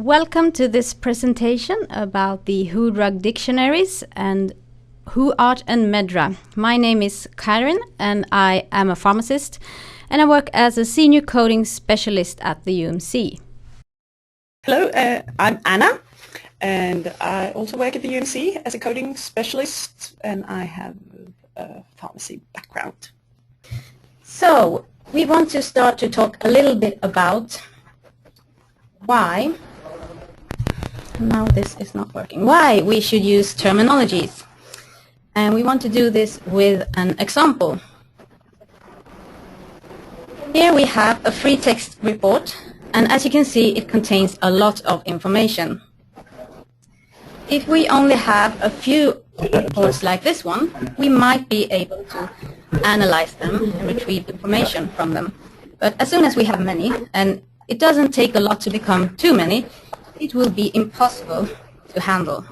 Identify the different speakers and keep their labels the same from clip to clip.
Speaker 1: Welcome to this presentation about the WHO Drug Dictionaries and WHO Art and MedDRA. My name is Carin and I am a pharmacist and I work as a senior coding specialist at the UMC.
Speaker 2: Hello, I'm Anna and I also work at the UMC as a coding specialist and I have a pharmacy background.
Speaker 1: So we want to start to talk a little bit about why we should use terminologies. And we want to do this with an example. Here we have a free text report, and as you can see, it contains a lot of information. If we only have a few reports like this one, we might be able to analyze them and retrieve information from them. But as soon as we have many, and it doesn't take a lot to become too many, it will be impossible to handle.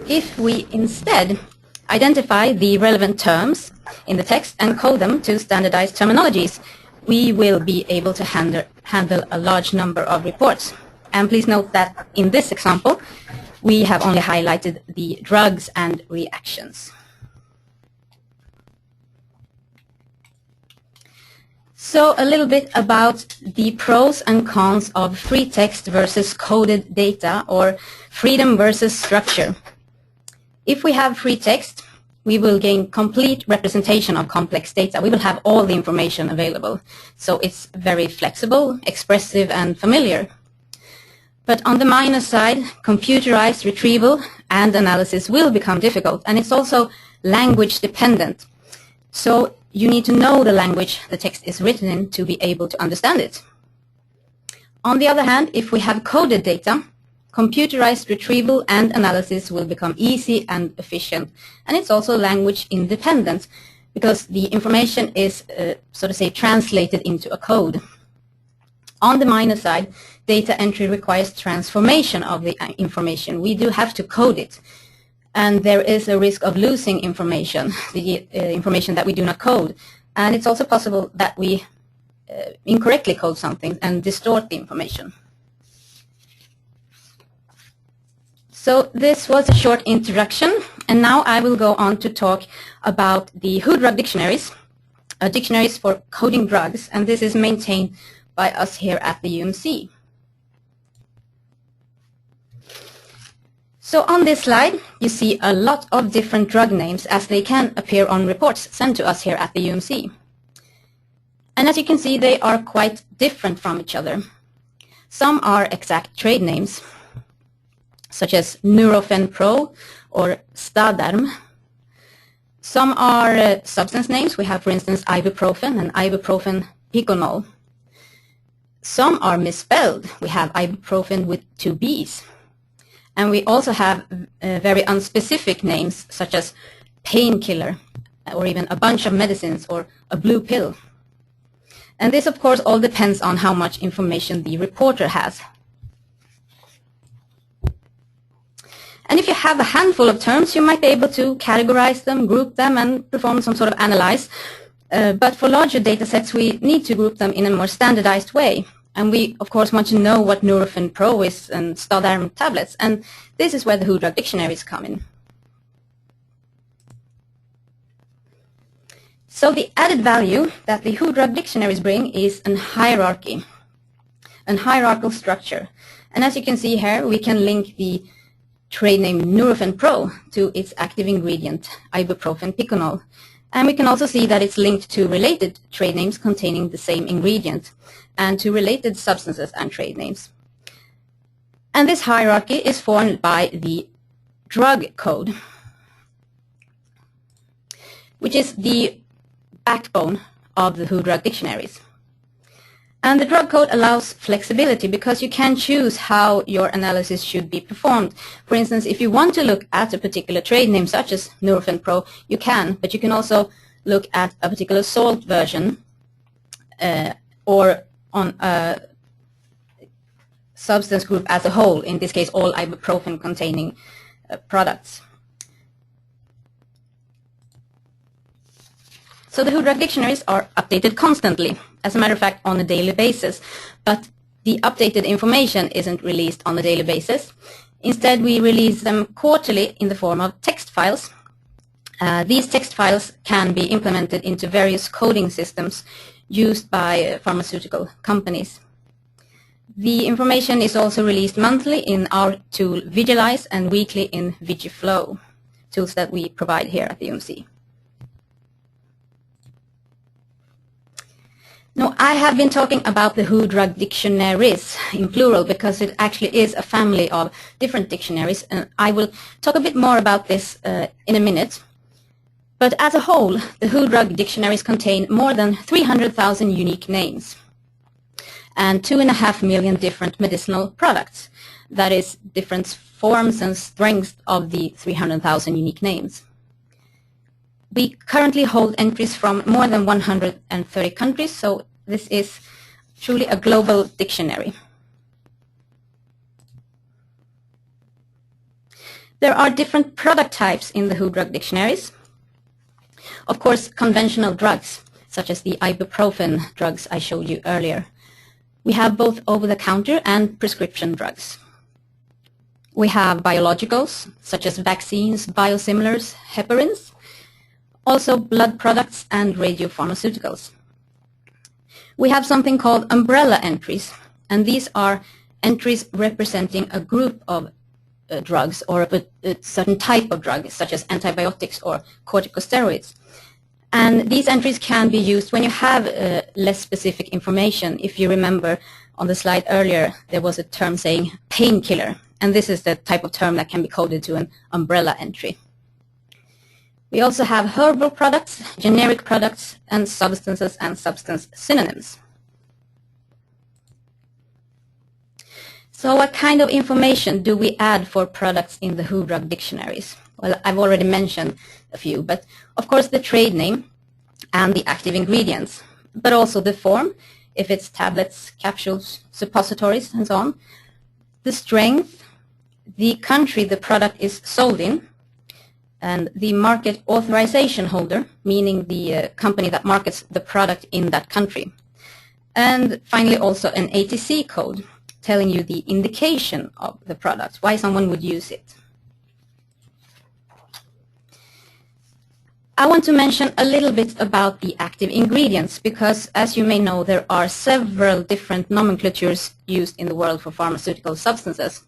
Speaker 1: If we instead identify the relevant terms in the text and code them to standardized terminologies, we will be able to handle a large number of reports. And please note that in this example, we have only highlighted the drugs and reactions. So a little bit about the pros and cons of free text versus coded data, or freedom versus structure. If we have free text, we will gain complete representation of complex data. We will have all the information available. So it's very flexible, expressive, and familiar. But on the minus side, computerized retrieval and analysis will become difficult, and it's also language dependent. So you need to know the language the text is written in to be able to understand it. On the other hand, if we have coded data, computerized retrieval and analysis will become easy and efficient. And it's also language independent because the information is, so to say, translated into a code. On the minus side, data entry requires transformation of the information. We do have to code it. And there is a risk of losing information, the information that we do not code. And it's also possible that we incorrectly code something and distort the information. So this was a short introduction, and now I will go on to talk about the WHO Drug Dictionaries, dictionaries for coding drugs, and this is maintained by us here at the UMC. So on this slide, you see a lot of different drug names as they can appear on reports sent to us here at the UMC. And as you can see, they are quite different from each other. Some are exact trade names, such as Nurofen Pro or Stadarm. Some are substance names. We have, for instance, ibuprofen and ibuprofen piconol. Some are misspelled. We have ibuprofen with 2 B's. And we also have very unspecific names, such as painkiller, or even a bunch of medicines, or a blue pill. And this, of course, all depends on how much information the reporter has. And if you have a handful of terms, you might be able to categorize them, group them, and perform some sort of analyze. But for larger data sets, we need to group them in a more standardized way. And we, of course, want to know what Nurofen Pro is and Stadarm tablets. And this is where the WHO Drug Dictionaries come in. So the added value that the WHO Drug Dictionaries bring is an hierarchy, an hierarchical structure. And as you can see here, we can link the trade name Nurofen Pro to its active ingredient, ibuprofen piconol. And we can also see that it's linked to related trade names containing the same ingredient, and to related substances and trade names. And this hierarchy is formed by the drug code, which is the backbone of the WHO Drug Dictionaries. And the drug code allows flexibility because you can choose how your analysis should be performed. For instance, if you want to look at a particular trade name such as Nurofen Pro, you can, but you can also look at a particular salt version or on a substance group as a whole, in this case all ibuprofen containing products. So the WHO Drug Dictionaries are updated constantly, as a matter of fact, on a daily basis. But the updated information isn't released on a daily basis. Instead, we release them quarterly in the form of text files. These text files can be implemented into various coding systems used by pharmaceutical companies. The information is also released monthly in our tool Visualize and weekly in VigiFlow, tools that we provide here at the UMC. Now, I have been talking about the WHO Drug Dictionaries in plural because it actually is a family of different dictionaries, and I will talk a bit more about this in a minute. But as a whole, the WHO Drug Dictionaries contain more than 300,000 unique names and 2.5 million different medicinal products. That is, different forms and strengths of the 300,000 unique names. We currently hold entries from more than 130 countries, so this is truly a global dictionary. There are different product types in the WHO Drug Dictionaries. Of course, conventional drugs, such as the ibuprofen drugs I showed you earlier. We have both over-the-counter and prescription drugs. We have biologicals, such as vaccines, biosimilars, heparins, also blood products and radiopharmaceuticals. We have something called umbrella entries, and these are entries representing a group of drugs or a certain type of drug, such as antibiotics or corticosteroids. And these entries can be used when you have less specific information. If you remember on the slide earlier, there was a term saying painkiller, and this is the type of term that can be coded to an umbrella entry. We also have herbal products, generic products, and substances and substance synonyms. So what kind of information do we add for products in the WHO Drug Dictionaries? Well, I've already mentioned a few, but of course the trade name and the active ingredients, but also the form, if it's tablets, capsules, suppositories, and so on, the strength, the country the product is sold in, and the market authorization holder, meaning the company that markets the product in that country. And finally also an ATC code, telling you the indication of the product, why someone would use it. I want to mention a little bit about the active ingredients because, as you may know, there are several different nomenclatures used in the world for pharmaceutical substances.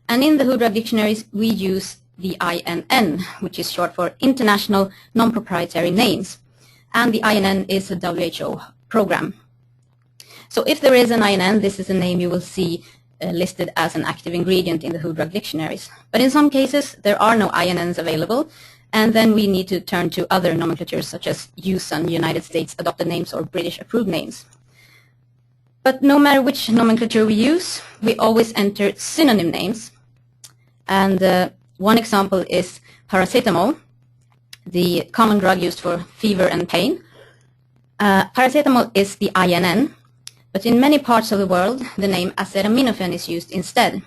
Speaker 1: And in the WHO Drug Dictionaries, we use the INN, which is short for International Non-Proprietary Names. And the INN is a WHO program. So if there is an INN, this is a name you will see listed as an active ingredient in the WHO Drug Dictionaries. But in some cases, there are no INNs available, and then we need to turn to other nomenclatures such as USAN, United States Adopted Names, or British Approved Names. But no matter which nomenclature we use, we always enter synonym names. And one example is paracetamol, the common drug used for fever and pain. Paracetamol is the INN, but in many parts of the world, the name acetaminophen is used instead.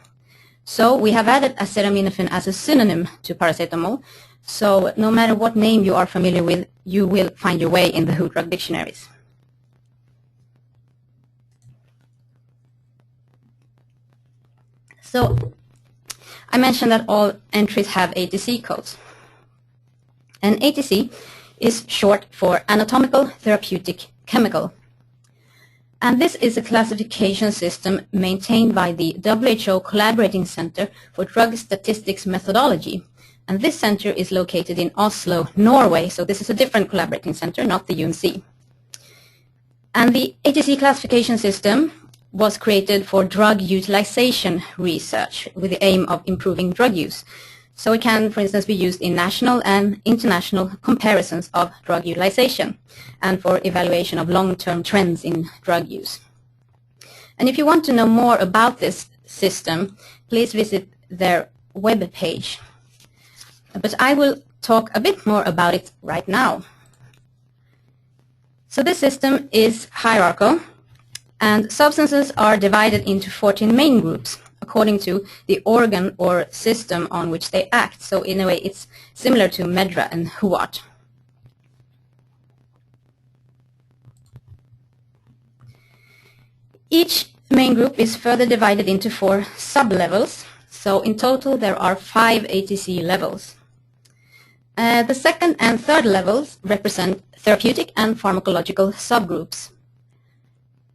Speaker 1: So we have added acetaminophen as a synonym to paracetamol. So no matter what name you are familiar with, you will find your way in the WHO Drug Dictionaries. So I mentioned that all entries have ATC codes. And ATC is short for Anatomical Therapeutic Chemical. And this is a classification system maintained by the WHO Collaborating Center for Drug Statistics Methodology. And this center is located in Oslo, Norway. So this is a different collaborating center, not the UMC. And the ATC classification system was created for drug utilization research with the aim of improving drug use. So it can, for instance, be used in national and international comparisons of drug utilization and for evaluation of long-term trends in drug use. And if you want to know more about this system, please visit their web page. But I will talk a bit more about it right now. So this system is hierarchical, and substances are divided into 14 main groups according to the organ or system on which they act. So in a way, it's similar to MedDRA and WHO. Each main group is further divided into 4 sub-levels. So in total there are 5 ATC levels. The second and third levels represent therapeutic and pharmacological subgroups.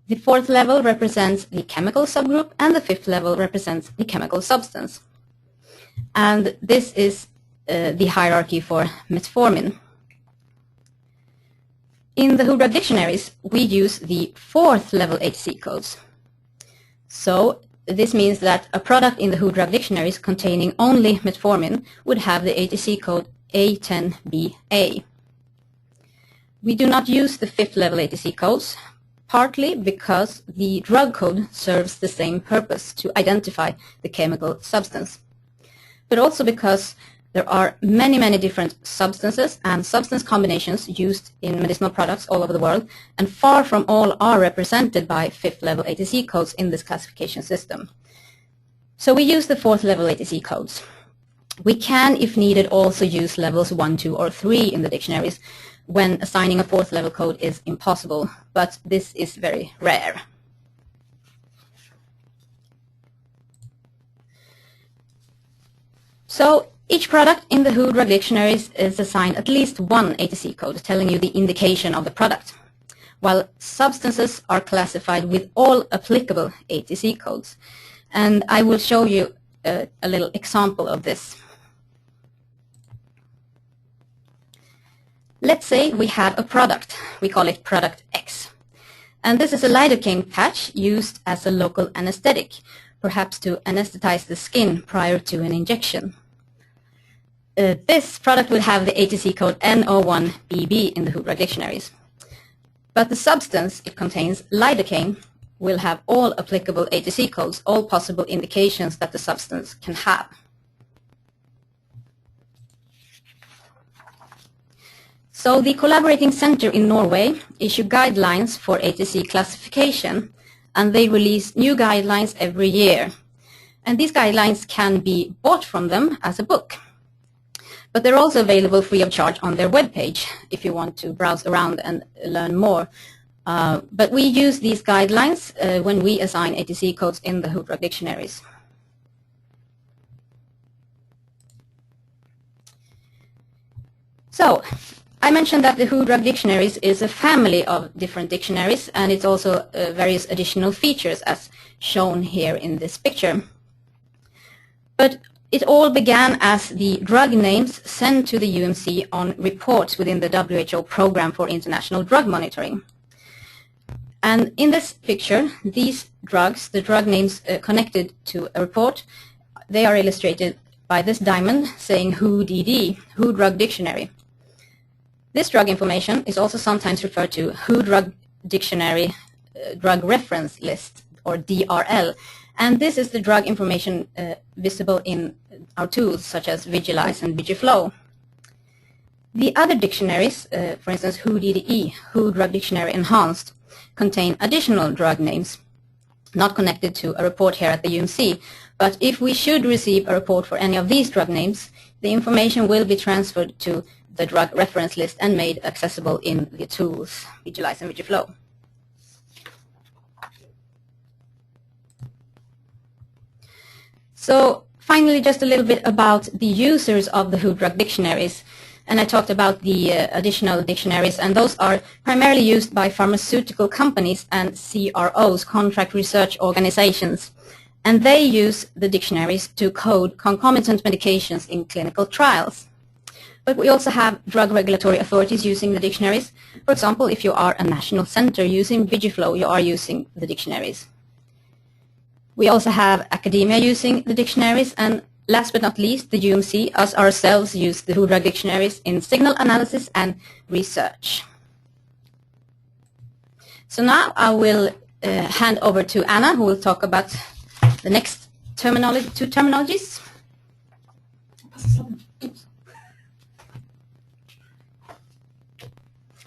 Speaker 1: The fourth level represents the chemical subgroup, and the fifth level represents the chemical substance. And this is the hierarchy for metformin. In the WHO Drug Dictionaries, we use the fourth level ATC codes. So this means that a product in the WHO Drug Dictionaries containing only metformin would have the ATC code A10BA. We do not use the fifth level ATC codes, partly because the drug code serves the same purpose to identify the chemical substance, but also because there are many different substances and substance combinations used in medicinal products all over the world, and far from all are represented by fifth level ATC codes in this classification system. So we use the fourth level ATC codes. We can, if needed, also use levels 1, 2, or 3 in the dictionaries when assigning a fourth level code is impossible, but this is very rare. So each product in the WHO Drug Dictionaries is assigned at least one ATC code telling you the indication of the product, while substances are classified with all applicable ATC codes. And I will show you a little example of this. Let's say we have a product. We call it product X. And this is a lidocaine patch used as a local anesthetic, perhaps to anesthetize the skin prior to an injection. This product will have the ATC code N01BB in the WHO Drug Dictionaries. But the substance it contains, lidocaine, will have all applicable ATC codes, all possible indications that the substance can have. So the Collaborating Center in Norway issue guidelines for ATC classification, and they release new guidelines every year. And these guidelines can be bought from them as a book. But they're also available free of charge on their webpage if you want to browse around and learn more. But we use these guidelines when we assign ATC codes in the WHO Drug Dictionaries. So, I mentioned that the WHO Drug Dictionaries is a family of different dictionaries, and it's also various additional features as shown here in this picture. But it all began as the drug names sent to the UMC on reports within the WHO Program for International Drug Monitoring. And in this picture, these drugs, the drug names connected to a report, they are illustrated by this diamond saying WHO-DD, WHO Drug Dictionary. This drug information is also sometimes referred to WHO Drug Dictionary Drug Reference List, or DRL, and this is the drug information visible in our tools such as Visualize and Vigiflow. The other dictionaries, for instance WHO-DDE, WHO Drug Dictionary Enhanced, contain additional drug names not connected to a report here at the UMC, but if we should receive a report for any of these drug names, the information will be transferred to the drug reference list and made accessible in the tools, Visualize and Vigiflow. So finally, just a little bit about the users of the WHO Drug Dictionaries. And I talked about the additional dictionaries, and those are primarily used by pharmaceutical companies and CROs, contract research organizations. And they use the dictionaries to code concomitant medications in clinical trials. But we also have drug regulatory authorities using the dictionaries. For example, if you are a national center using Vigiflow, you are using the dictionaries. We also have academia using the dictionaries, and last but not least, the UMC, us ourselves, use the WHO Drug Dictionaries in signal analysis and research. So now I will hand over to Anna, who will talk about the next two terminologies.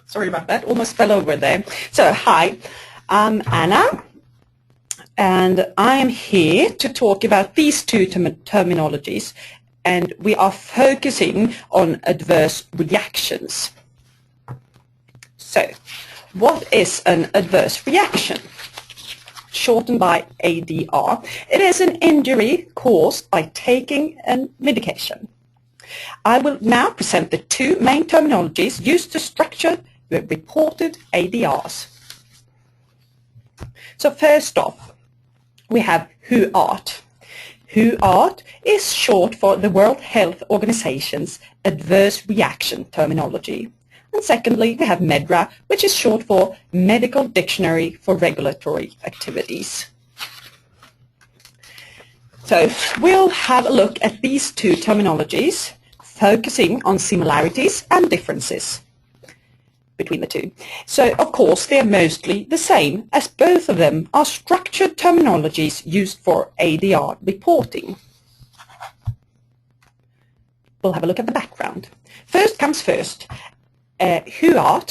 Speaker 2: Sorry about that, almost fell over there. So, hi, I'm Anna, and I am here to talk about these two terminologies, and we are focusing on adverse reactions. So, what is an adverse reaction? shortened by ADR. It is an injury caused by taking a medication. I will now present the two main terminologies used to structure the reported ADRs. So first off, we have WHO. WHO is short for the World Health Organization's adverse reaction terminology. And secondly, we have MedDRA, which is short for Medical Dictionary for Regulatory Activities. So we'll have a look at these two terminologies, focusing on similarities and differences between the two. So, of course, they're mostly the same, as both of them are structured terminologies used for ADR reporting. We'll have a look at the background. First comes first. WHO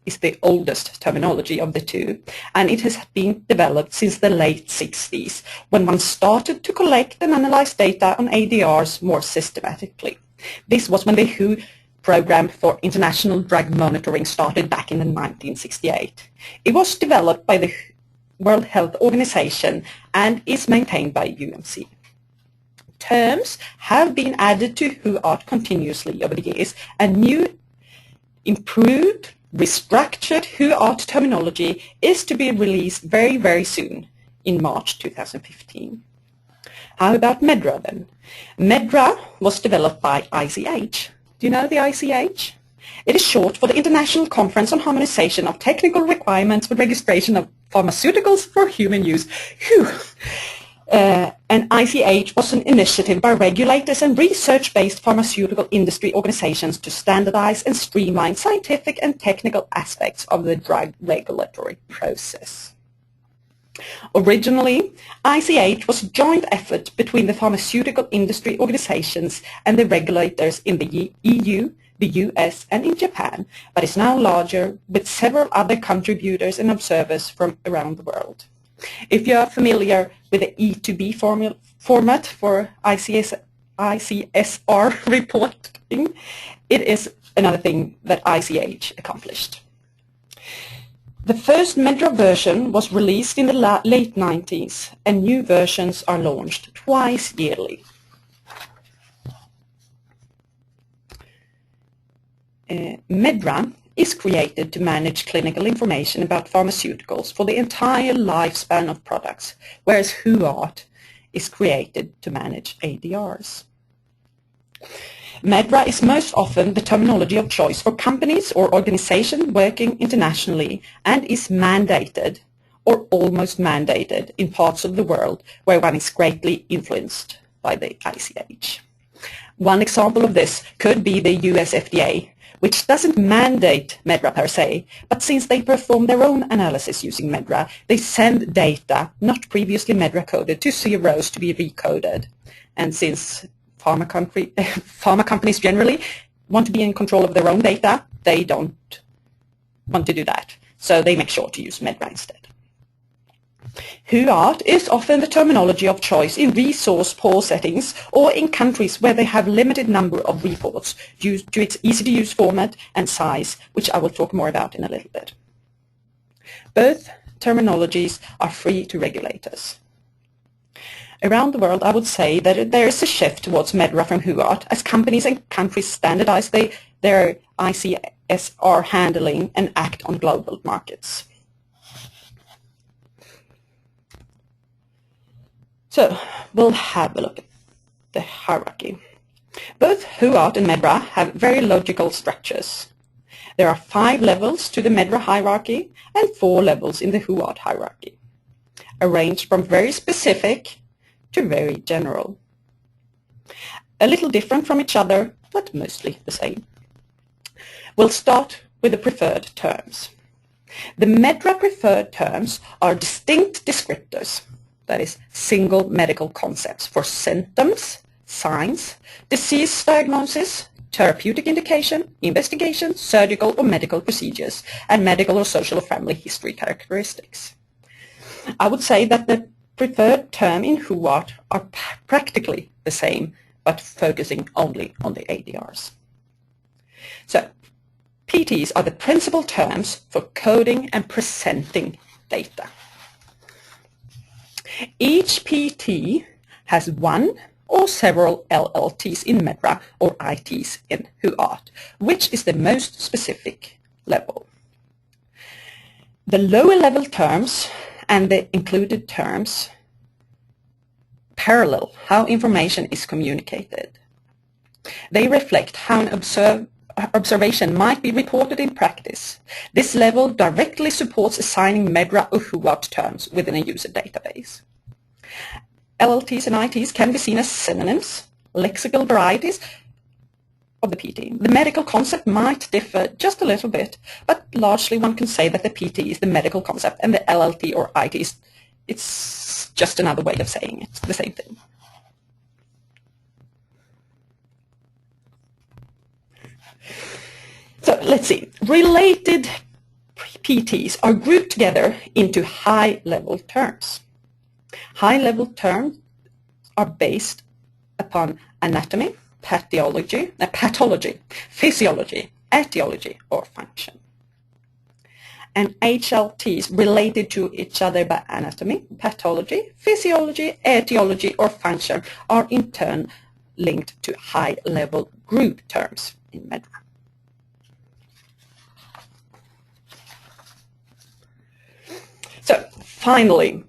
Speaker 2: is the oldest terminology of the two, and it has been developed since the late 60s, when one started to collect and analyze data on ADRs more systematically. This was when the WHO program for international drug monitoring started back in 1968. It was developed by the World Health Organization and is maintained by UMC. Terms have been added to WHO continuously over the years, and new, improved, restructured WHO terminology is to be released very, very soon in March 2015. How about MedDRA then? MedDRA was developed by ICH. Do you know the ICH? It is short for the International Conference on Harmonization of Technical Requirements for Registration of Pharmaceuticals for Human Use. And ICH was an initiative by regulators and research-based pharmaceutical industry organizations to standardize and streamline scientific and technical aspects of the drug regulatory process. Originally, ICH was a joint effort between the pharmaceutical industry organizations and the regulators in the EU, the US, and in Japan, but is now larger with several other contributors and observers from around the world. If you are familiar with the E2B format for ICSR reporting, it is another thing that ICH accomplished. The first MedDRA version was released in the late 90s, and new versions are launched twice yearly. MedDRA is created to manage clinical information about pharmaceuticals for the entire lifespan of products, whereas WHO is created to manage ADRs. MedDRA is most often the terminology of choice for companies or organizations working internationally, and is mandated or almost mandated in parts of the world where one is greatly influenced by the ICH. One example of this could be the US FDA, which doesn't mandate MedDRA per se, but since they perform their own analysis using MedDRA, they send data not previously MedDRA coded to CROs to be recoded. And since pharma companies generally want to be in control of their own data, they don't want to do that. So they make sure to use MedDRA instead. WHO is often the terminology of choice in resource-poor settings or in countries where they have limited number of reports due to its easy-to-use format and size, which I will talk more about in a little bit. Both terminologies are free to regulators. Around the world, I would say that there is a shift towards MedDRA from WHO as companies and countries standardize their ICSR handling and act on global markets. So we'll have a look at the hierarchy. Both WHO and MedDRA have very logical structures. There are 5 levels to the MedDRA hierarchy and 4 levels in the WHO hierarchy, arranged from very specific to very general. A little different from each other, but mostly the same. We'll start with the preferred terms. The MedDRA preferred terms are distinct descriptors, that is, single medical concepts for symptoms, signs, disease diagnosis, therapeutic indication, investigation, surgical or medical procedures, and medical or social or family history characteristics. I would say that the preferred term in WHO are practically the same, but focusing only on the ADRs. So, PTs are the principal terms for coding and presenting data. Each PT has one or several LLTs in MedDRA or ITs in WHO-ART, which is the most specific level. The lower level terms and the included terms parallel how information is communicated. They reflect how an observation might be reported in practice. This level directly supports assigning MedDRA or WHO-ART terms within a user database. LLTs and ITs can be seen as synonyms, lexical varieties of the PT. The medical concept might differ just a little bit, but largely one can say that the PT is the medical concept and the LLT or IT is it's just another way of saying it, the same thing. So let's see. Related PTs are grouped together into high-level terms. High-level terms are based upon anatomy, pathology, physiology, etiology, or function. And HLTs related to each other by anatomy, pathology, physiology, etiology, or function are in turn linked to high-level group terms in MedDRA. So finally,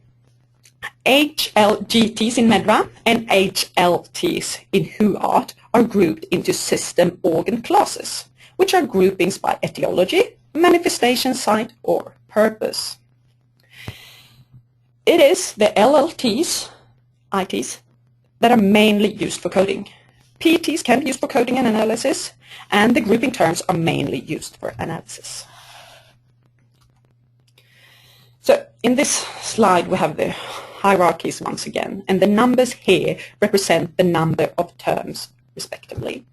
Speaker 2: HLGTs in MedDRA and HLTs in WHO-ART are grouped into system organ classes, which are groupings by etiology, manifestation site, or purpose. It is the LLTs, ITs, that are mainly used for coding. PTs can be used for coding and analysis, and the grouping terms are mainly used for analysis. So in this slide we have the hierarchies once again, and the numbers here represent the number of terms respectively.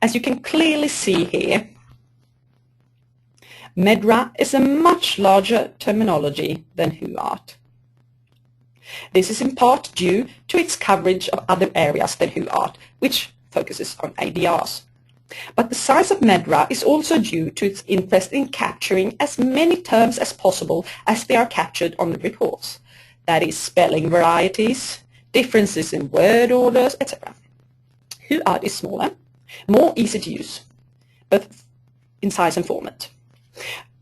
Speaker 2: As you can clearly see here, MedDRA is a much larger terminology than WHO-ART. This is in part due to its coverage of other areas than WHO-ART, which focuses on ADRs. But the size of MedDRA is also due to its interest in capturing as many terms as possible as they are captured on the reports. That is, spelling varieties, differences in word orders, etc. WHO-ART is smaller, more easy to use, both in size and format,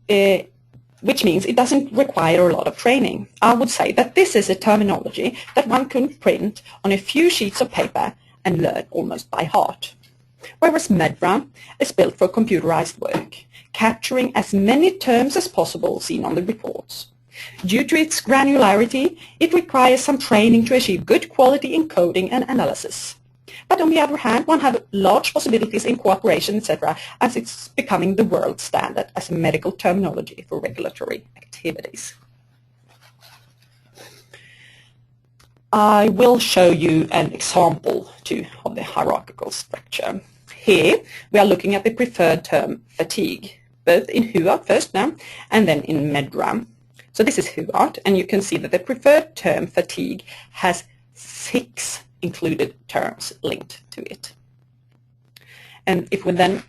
Speaker 2: which means it doesn't require a lot of training. I would say that this is a terminology that one can print on a few sheets of paper and learn almost by heart. Whereas MedDRA is built for computerized work, capturing as many terms as possible seen on the reports. Due to its granularity, it requires some training to achieve good quality in coding and analysis. But on the other hand, one has large possibilities in cooperation, etc., as it's becoming the world standard as a medical terminology for regulatory activities. I will show you an example of the hierarchical structure. Here we are looking at the preferred term fatigue, both in WHO-ART first now and then in MedDRA. So this is WHO-ART, and you can see that the preferred term fatigue has 6 included terms linked to it. And if we then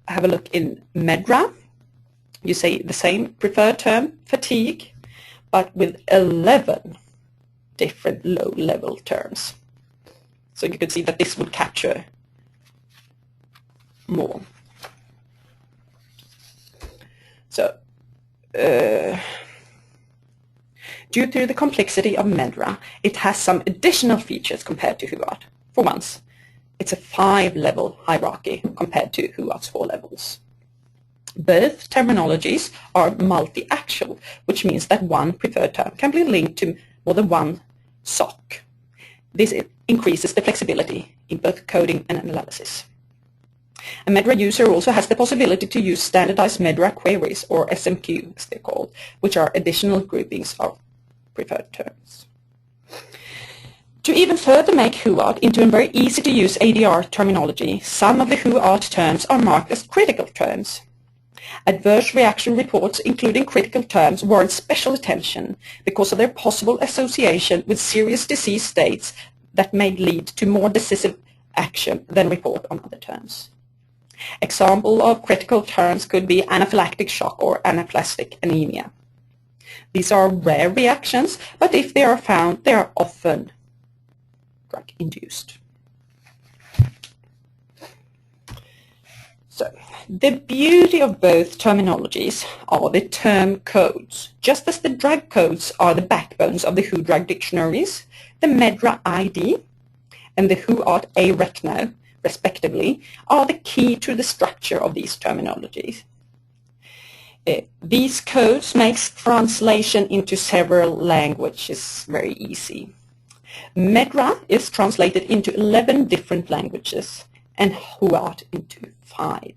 Speaker 2: have a look in MedDRA, you say the same preferred term fatigue, but with 11 different low-level terms. So you can see that this would capture more. So due to the complexity of MedDRA, it has some additional features compared to WHO-ART. For once, it's a 5-level hierarchy compared to WHO-ART's 4 levels. Both terminologies are multi-actual, which means that one preferred term can be linked to more than one SOC. This increases the flexibility in both coding and analysis. A MedDRA user also has the possibility to use standardized MedDRA queries, or SMQ as they're called, which are additional groupings of preferred terms. To even further make WHO-ART into a very easy-to-use ADR terminology, some of the WHO-ART terms are marked as critical terms. Adverse reaction reports, including critical terms, warrant special attention because of their possible association with serious disease states that may lead to more decisive action than report on other terms. Example of critical terms could be anaphylactic shock or anaplastic anemia. These are rare reactions, but if they are found, they are often drug-induced. So, the beauty of both terminologies are the term codes. Just as the drug codes are the backbones of the WHO Drug Dictionaries, the MedDRA ID and the WHO A-RECNO, respectively, are the key to the structure of these terminologies. These codes make translation into several languages very easy. MedDRA is translated into 11 different languages and WHO into 5,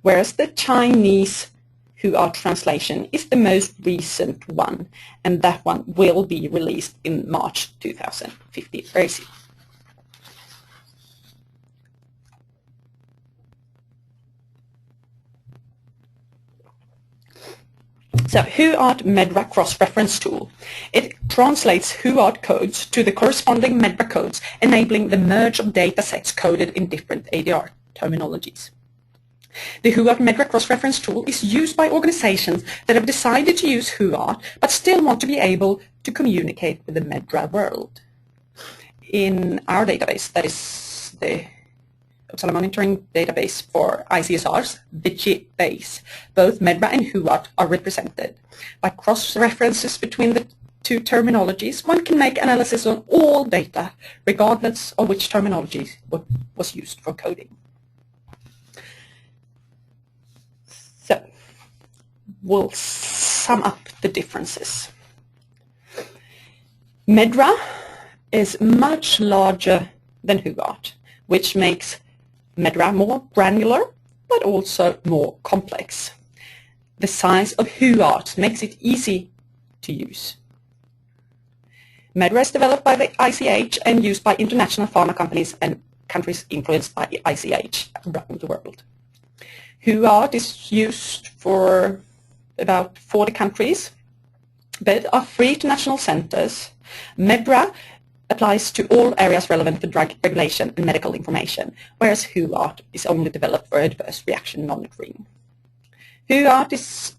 Speaker 2: whereas the Chinese WHO translation is the most recent one, and that one will be released in March 2015. Very soon. So, WHO MedDRA cross-reference tool. It translates WHO codes to the corresponding MedDRA codes, enabling the merge of data sets coded in different ADR terminologies. The WHO MedDRA cross-reference tool is used by organizations that have decided to use WHO but still want to be able to communicate with the MedDRA world. In our database, that is the Uppsala monitoring database for ICSRs, the GBase, both MedDRA and WHO are represented. By cross-references between the two terminologies, one can make analysis on all data, regardless of which terminology was used for coding. So, we'll sum up the differences. MedDRA is much larger than WHO, which makes MedDRA more granular, but also more complex. The size of WHO makes it easy to use. MedDRA is developed by the ICH and used by international pharma companies and countries influenced by the ICH around the world. WHO is used for about 40 countries, but are free to national centers. MedDRA applies to all areas relevant to drug regulation and medical information, whereas WHO is only developed for adverse reaction monitoring. WHO is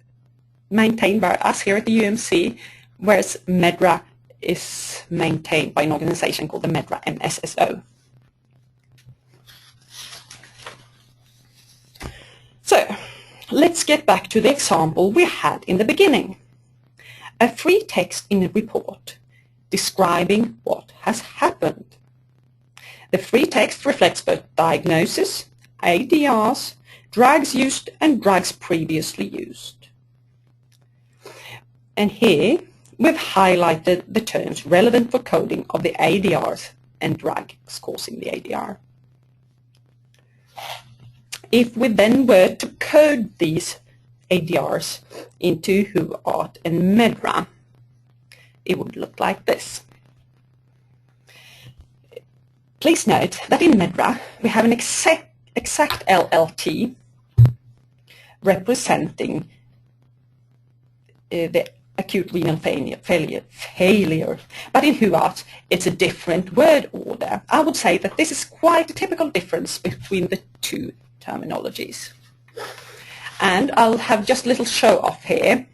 Speaker 2: maintained by us here at the UMC, whereas MedDRA is maintained by an organization called the MedDRA MSSO. So, let's get back to the example we had in the beginning. A free text in a report describing what has happened. The free text reflects both diagnosis, ADRs, drugs used and drugs previously used. And here we've highlighted the terms relevant for coding of the ADRs and drugs causing the ADR. If we then were to code these ADRs into WHO and MedDRA, it would look like this. Please note that in MedDRA we have an exact LLT representing the acute renal failure. But in WHO it's a different word order. I would say that this is quite a typical difference between the two terminologies. And I'll have just a little show off here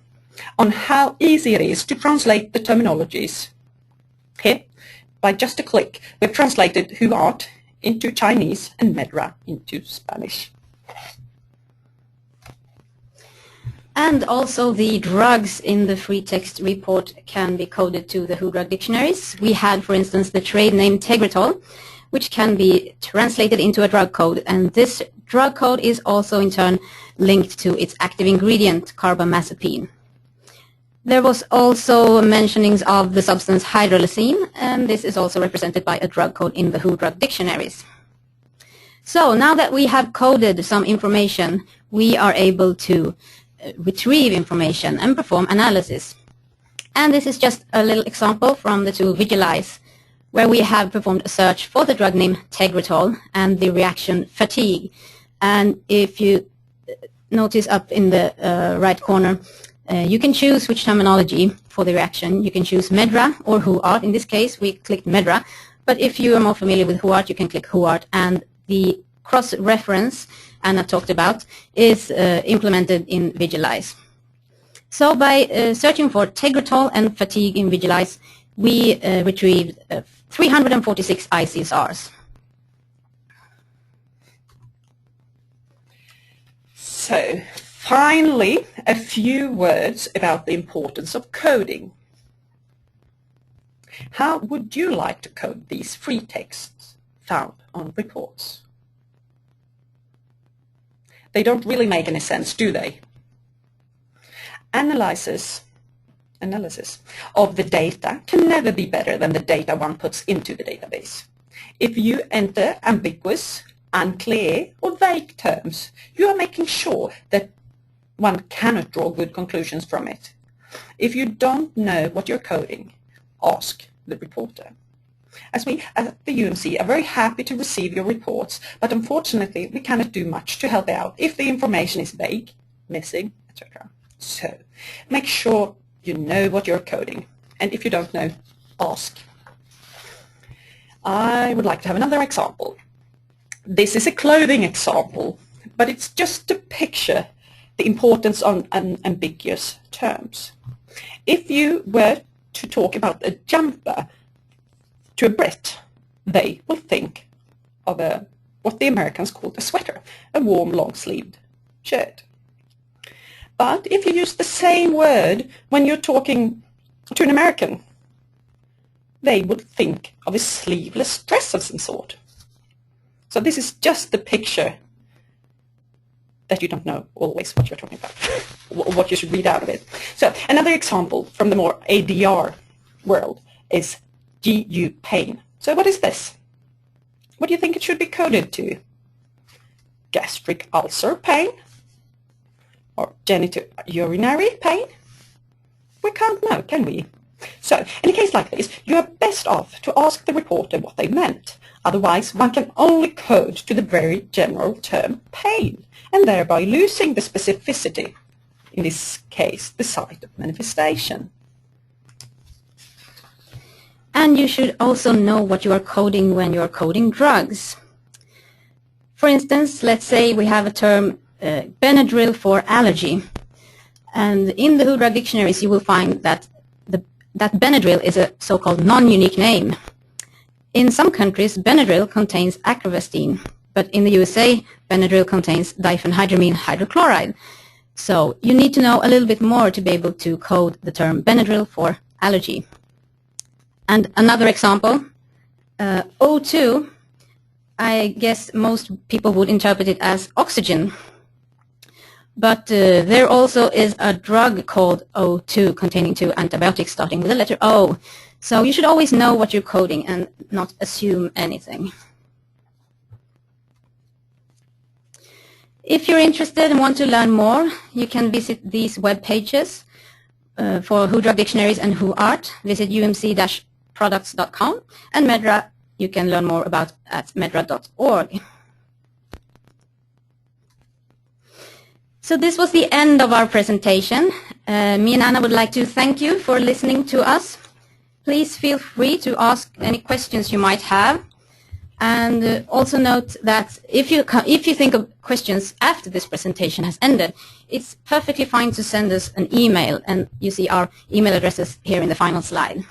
Speaker 2: on how easy it is to translate the terminologies. Here, by just a click, we've translated WHO into Chinese and MedDRA into Spanish.
Speaker 1: And also the drugs in the free text report can be coded to the WHO Drug Dictionaries. We had, for instance, the trade name Tegretol, which can be translated into a drug code, and this drug code is also in turn linked to its active ingredient, carbamazepine. There was also mentionings of the substance hydralazine, and this is also represented by a drug code in the WHO Drug Dictionaries. So now that we have coded some information, we are able to retrieve information and perform analysis. And this is just a little example from the tool Visualize, where we have performed a search for the drug name Tegretol and the reaction fatigue. And if you notice up in the right corner, you can choose which terminology for the reaction. You can choose MedDRA or WHO. In this case, we clicked MedDRA. But if you are more familiar with WHO, you can click WHO, and the cross-reference Anna talked about is implemented in Visualize. So by searching for Tegretol and fatigue in Visualize, we retrieved 346 ICSRs.
Speaker 2: So finally, a few words about the importance of coding. How would you like to code these free texts found on reports? They don't really make any sense, do they? Analysis of the data can never be better than the data one puts into the database. If you enter ambiguous, unclear or vague terms, you are making sure that one cannot draw good conclusions from it. If you don't know what you're coding, ask the reporter. As we at the UMC are very happy to receive your reports, but unfortunately we cannot do much to help out if the information is vague, missing, etc. So make sure you know what you're coding, and if you don't know, ask. I would like to have another example. This is a clothing example, but it's just to picture the importance on ambiguous terms. If you were to talk about a jumper to a Brit, they will think of what the Americans call a sweater, a warm long-sleeved shirt. But if you use the same word when you're talking to an American, they would think of a sleeveless dress of some sort. So this is just the picture that you don't know always what you're talking about, what you should read out of it. So another example from the more ADR world is GU pain. So what is this? What do you think it should be coded to? Gastric ulcer pain? Or genitourinary pain? We can't know, can we? So, in a case like this, you are best off to ask the reporter what they meant. Otherwise, one can only code to the very general term pain, and thereby losing the specificity, in this case, the site of manifestation.
Speaker 1: And you should also know what you are coding when you are coding drugs. For instance, let's say we have a term Benadryl for allergy. And in the WHO Drug Dictionaries, you will find that that Benadryl is a so-called non-unique name. In some countries, Benadryl contains acrovastine, but in the USA, Benadryl contains diphenhydramine hydrochloride. So you need to know a little bit more to be able to code the term Benadryl for allergy. And another example, O2, I guess most people would interpret it as oxygen. But there also is a drug called O2 containing 2 antibiotics starting with the letter O. So you should always know what you're coding and not assume anything. If you're interested and want to learn more, you can visit these web pages for WHO Drug Dictionaries and WHO Art. Visit umc-products.com, and MedDRA you can learn more about at meddra.org. So this was the end of our presentation. Me and Anna would like to thank you for listening to us. Please feel free to ask any questions you might have. And also note that if you think of questions after this presentation has ended, it's perfectly fine to send us an email. And you see our email addresses here in the final slide.